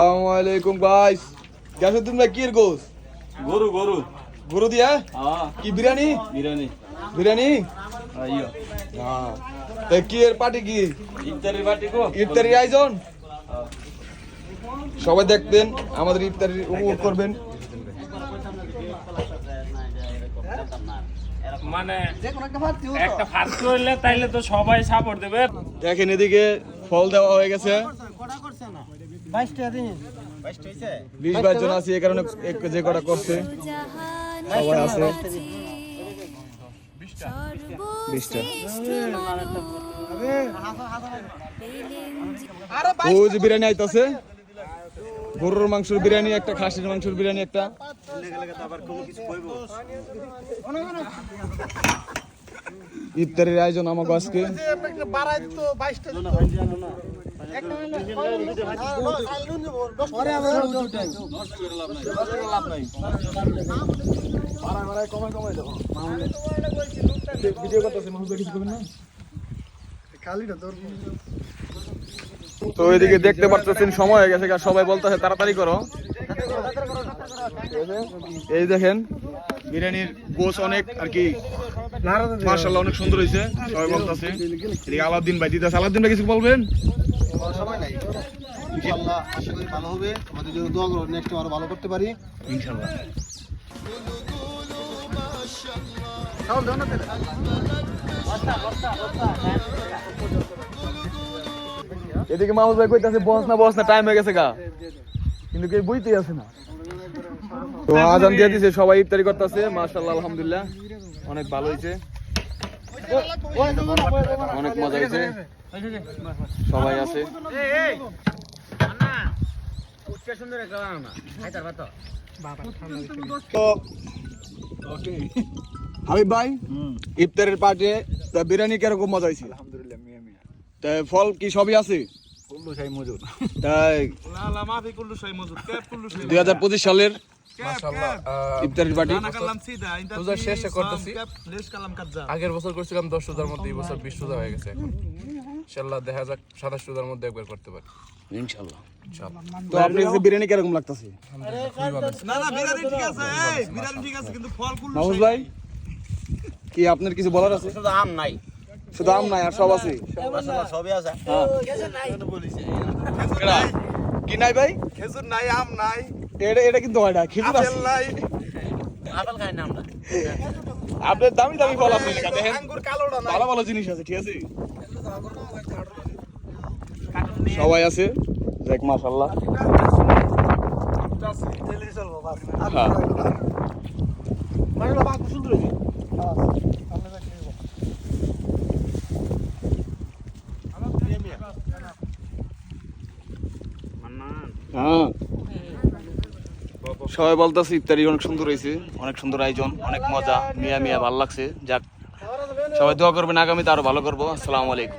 আসসালামুয়ালাইকুম guys कैसे तुमने की गोस গরু গরু गुरु दिया হ্যাঁ की बिरयानी বিরিয়ানি बिरयानी আইয়ো हां तो की এর পার্টি কি ইফতারি বাটি গো ইফতারি আয়োজন সবাই দেখবেন আমাদের ইফতারি উপভোগ করবেন মানে একটা ফার্স্ট হইলে তাইলে তো সবাই সাপোর্ট দেবে। দেখেন এদিকে ফল দেওয়া হয়ে গেছে 20-22 জন আছে এই কারণে যে কটা করছে সবাই আছে 20টা ওই যে বিরিয়ানি আইতাছে গরুর মাংসের বিরিয়ানি একটা খাসির মাংসের বিরিয়ানি একটা ইফতারের আয়োজন আমাকে আজকে তো এদিকে দেখতে পাচ্ছেন সময় হয়ে গেছে সবাই বলতেছে তাড়াতাড়ি করো এই দেখেন বিরিয়ানির গোস অনেক আর কি মাশাআল্লাহ অনেক সুন্দর হয়েছে সবাই বলতেছে এদিকে আলাউদ্দিন ভাই দিদাস আলাউদ্দিন ভাই কিছু বলবেন সময় নাই ইনশাআল্লাহ আশা করি ভালো হবে আমাদের জন্য দোয়া করুন নেক্সট আরো ভালো করতে পারি ইনশাআল্লাহ এদিকে মাহমুদ ভাই কইতাছে বস না টাইম হয়ে গেছে গা কিন্তু কেউ বুঝতেই আছে না তো আজান দিয়ে দিছে সবাই ইফতারি করতেছে মাশাআল্লাহ আলহামদুলিল্লাহ অনেক ভালো হয়েছে অনেক মজা হয়েছে সবাই আছে তো হাবিব ভাই ইফতারের পার্টি বিরিয়ানি কিরকম মজা হয়েছে আলহামদুলিল্লাহ মিয়া মিয়া তাই ফল কি সবই আছে কুল্লু শাই মজুদ তাই লা লা মাফি কুল্লু শাই মজুদ ক্যাপ কুল্লু শাই 2025 সালের মাশাআল্লাহ ইফতারের পার্টি না কালাম সিধা রোজা শেষে করতেছি। লেশ কালাম কাজা আগের বছর করছিলাম 10 রোজার মধ্যে, এই বছর 20 রোজা হয়ে গেছে। এখন ইনশাআল্লাহ দেখা যাক 27 রোজার মধ্যে একবার করতে পারি ইনশাআল্লাহ ইনশাআল্লাহ। তো আপনার কাছে বিরিয়ানি কিরকম লাগতেছে না না বিরিয়ানি ঠিক আছে এই বিরিয়ানি ঠিক আছে কিন্তু ফল কুল্লু মাহমুদ ভাই কি আপনার কিছু বলার আছে শুধু আম নাই শুধু আম নাই আর সব আছে মাশাআল্লাহ সবই আছে কি নাই ভাই খেজুর নাই আম নাই এটা কিন্তু হয় না খেজুর আছে নাই আপেল খাই না আমরা আপনার দামি দামি ফল আছে এখানে দেখেন আঙ্গুর কালোটা নাই ভালো ভালো জিনিস আছে ঠিক আছে সবাই আছে দেখ মাশাআল্লাহ হ্যাঁ মাশাআল্লাহ বাকি সুন্দর হয়েছে হ্যাঁ সবাই বলতেছে ইফতারি অনেক সুন্দর হয়েছে অনেক সুন্দর আয়োজন অনেক মজা মিয়া মিয়া ভালো লাগছে যাক সবাই দোয়া করবেন আগামীতে আরো ভালো করবো আসসালামু আলাইকুম